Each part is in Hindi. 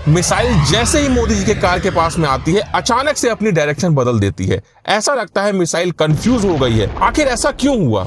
मिसाइल जैसे ही मोदी जी के कार के पास में आती है अचानक से अपनी डायरेक्शन बदल देती है। ऐसा लगता है मिसाइल कंफ्यूज हो गई है। आखिर ऐसा क्यों हुआ?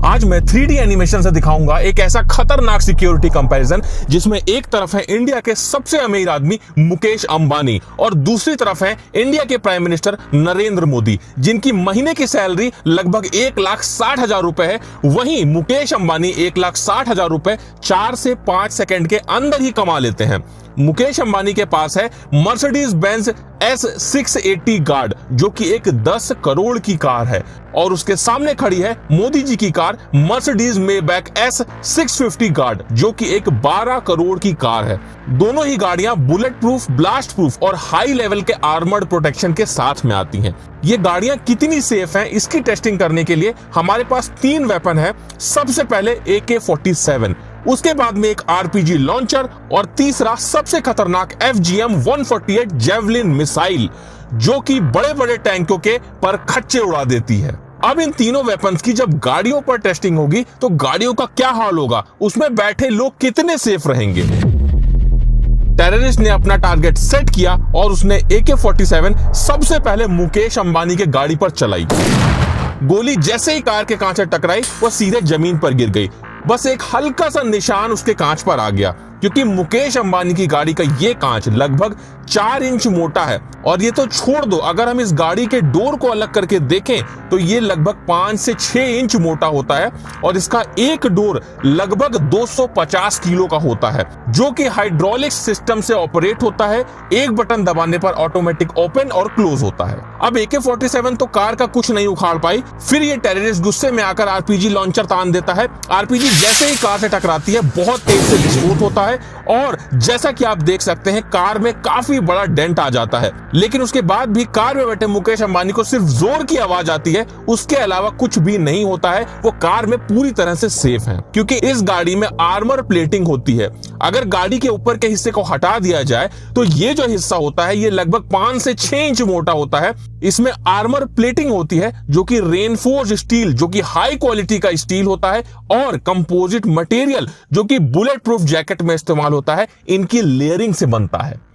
आज मैं 3D एनिमेशन से दिखाऊंगा एक ऐसा खतरनाक सिक्योरिटी कंपैरिजन जिसमें एक तरफ है इंडिया के सबसे अमीर आदमी मुकेश अंबानी और दूसरी तरफ है इंडिया के प्राइम मिनिस्टर नरेंद्र मोदी, जिनकी महीने की सैलरी लगभग 1,60,000 रुपए है। वहीं मुकेश अंबानी 1,60,000 रुपए 4 से 5 सेकंड के अंदर ही कमा लेते हैं। मुकेश अंबानी के पास है मर्सिडीज बेंज S680 गार्ड, जो कि एक 10 करोड़ की कार है, और उसके सामने खड़ी है मोदी जी की car Mercedes Maybach S650 guard, जो कि एक 12 करोड़ की कार है। दोनों ही गाड़ियां बुलेट प्रूफ, ब्लास्ट प्रूफ और हाई लेवल के आर्मर्ड प्रोटेक्शन के साथ में आती हैं। ये गाड़ियां कितनी सेफ हैं, इसकी टेस्टिंग करने के लिए हमारे पास 3 वेपन है। सबसे पहले AK-47, उसके बाद में एक RPG लॉन्चर और तीसरा सबसे खतरनाक FGM-148 जेवलिन मिसाइल, जो कि बड़े बड़े टैंकों के पर खच्चे उड़ा देती है। अब इन तीनों वेपन्स की जब गाड़ियों पर टेस्टिंग होगी तो गाड़ियों का क्या हाल होगा, उसमें बैठे लोग कितने सेफ रहेंगे। टेररिस्ट ने अपना टारगेट सेट किया और उसने AK-47 सबसे पहले मुकेश अंबानी के गाड़ी पर चलाई। गोली जैसे ही कार के कांच से टकराई वो सीधे जमीन पर गिर गई। बस एक हल्का सा निशान उसके कांच पर आ गया, क्योंकि मुकेश अंबानी की गाड़ी का ये कांच लगभग 4 इंच मोटा है। और ये तो छोड़ दो, अगर हम इस गाड़ी के डोर को अलग करके देखें तो ये लगभग 5 से 6 इंच मोटा होता है और इसका एक डोर लगभग 250 किलो का होता है, जो कि हाइड्रोलिक सिस्टम से ऑपरेट होता है। एक बटन दबाने पर ऑटोमेटिक ओपन और क्लोज होता है। अब AK-47 तो कार का कुछ नहीं उखाड़ पाई। फिर ये टेररिस्ट गुस्से में आकर RPG लॉन्चर तान देता है। RPG जैसे ही कार से टकराती है बहुत तेज से विस्फोट होता है और जैसा कि आप देख सकते हैं कार में काफी बड़ा डेंट आ जाता है। लेकिन उसके बाद भी कार में बैठे मुकेश अंबानी को सिर्फ जोर की आवाज आती है, उसके अलावा कुछ भी नहीं होता है। वो कार में पूरी तरह से सेफ है, क्योंकि इस गाड़ी में आर्मर प्लेटिंग होती है। अगर गाड़ी के ऊपर के हिस्से को हटा दिया जाए तो ये जो हिस्सा होता है ये लगभग 5 से 6 इंच मोटा होता है। इसमें आर्मर प्लेटिंग होती है जो कि रेनफोर्स्ड स्टील, जो कि हाई क्वालिटी का स्टील होता है, और कंपोजिट मटेरियल जो कि बुलेट प्रूफ जैकेट में इस्तेमाल होता है, इनकी लेयरिंग से बनता है।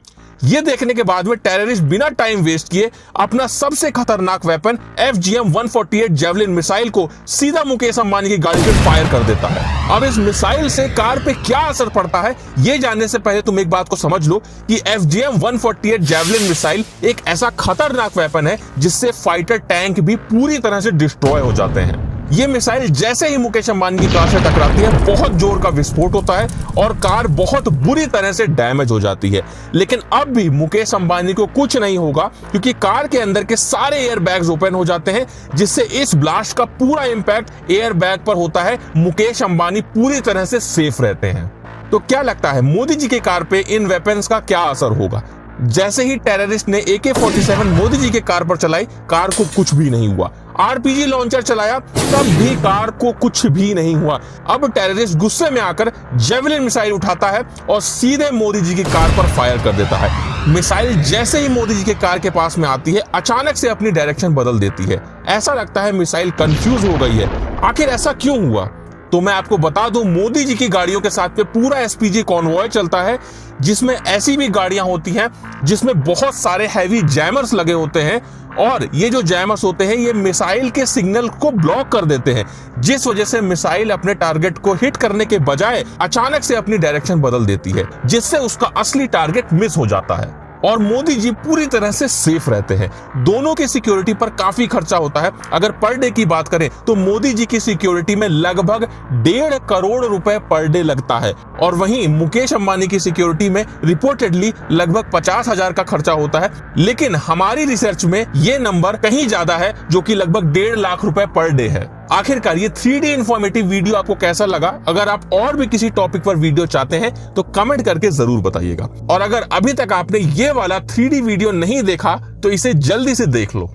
ये देखने के बाद में टेररिस्ट बिना टाइम वेस्ट किए अपना सबसे खतरनाक वेपन FGM-148 जेवलिन मिसाइल को सीधा मुकेश अंबानी की गाड़ी पे फायर कर देता है। अब इस मिसाइल से कार पे क्या असर पड़ता है ये जानने से पहले तुम एक बात को समझ लो कि FGM-148 जेवलिन मिसाइल एक ऐसा खतरनाक वेपन है जिससे फाइटर टैंक भी पूरी तरह से डिस्ट्रॉय हो जाते हैं। ये मिसाइल जैसे ही मुकेश अंबानी की कार से टकराती है बहुत जोर का विस्फोट होता है और कार बहुत बुरी तरह से डैमेज हो जाती है। लेकिन अब भी मुकेश अंबानी को कुछ नहीं होगा, क्योंकि कार के अंदर के सारे एयर बैग्स ओपन हो जाते हैं, जिससे इस ब्लास्ट का पूरा इंपैक्ट एयर बैग पर होता है। मुकेश अंबानी पूरी तरह से सेफ रहते हैं। तो क्या लगता है मोदी जी की कार पे इन वेपन्स का क्या असर होगा? जैसे ही टेररिस्ट ने AK-47 मोदी जी के कार पर चलाई, कार को कुछ भी नहीं हुआ। RPG लॉन्चर चलाया, तब भी कार को कुछ भी नहीं हुआ। अब टेररिस्ट गुस्से में आकर जेवलिन मिसाइल उठाता है और सीधे मोदी जी की कार पर फायर कर देता है। मिसाइल जैसे ही मोदी जी के कार के पास में आती है अचानक से अपनी डायरेक्शन बदल देती है। ऐसा लगता है मिसाइल कंफ्यूज हो गई है। आखिर ऐसा क्यों हुआ? तो मैं आपको बता दूं, मोदी जी की गाड़ियों के साथ में पूरा SPG कॉन्वॉय चलता है, जिसमें ऐसी भी गाड़ियां होती हैं जिसमें बहुत सारे हैवी जैमर्स लगे होते हैं, और ये जो जैमर्स होते हैं ये मिसाइल के सिग्नल को ब्लॉक कर देते हैं, जिस वजह से मिसाइल अपने टारगेट को हिट करने के बजाय अचानक से अपनी डायरेक्शन बदल देती है, जिससे उसका असली टारगेट मिस हो जाता है और मोदी जी पूरी तरह से सेफ रहते हैं। दोनों की सिक्योरिटी पर काफी खर्चा होता है। अगर पर डे की बात करें तो मोदी जी की सिक्योरिटी में लगभग 1.5 करोड़ रुपए पर डे लगता है, और वहीं मुकेश अंबानी की सिक्योरिटी में रिपोर्टेडली लगभग 50,000 का खर्चा होता है। लेकिन हमारी रिसर्च में ये नंबर कहीं ज्यादा है, जो कि लगभग 1.5 लाख रुपए पर डे है। आखिरकार ये 3D इंफॉर्मेटिव वीडियो आपको कैसा लगा? अगर आप और भी किसी टॉपिक पर वीडियो चाहते हैं तो कमेंट करके जरूर बताइएगा। और अगर अभी तक आपने ये वाला 3D वीडियो नहीं देखा तो इसे जल्दी से देख लो।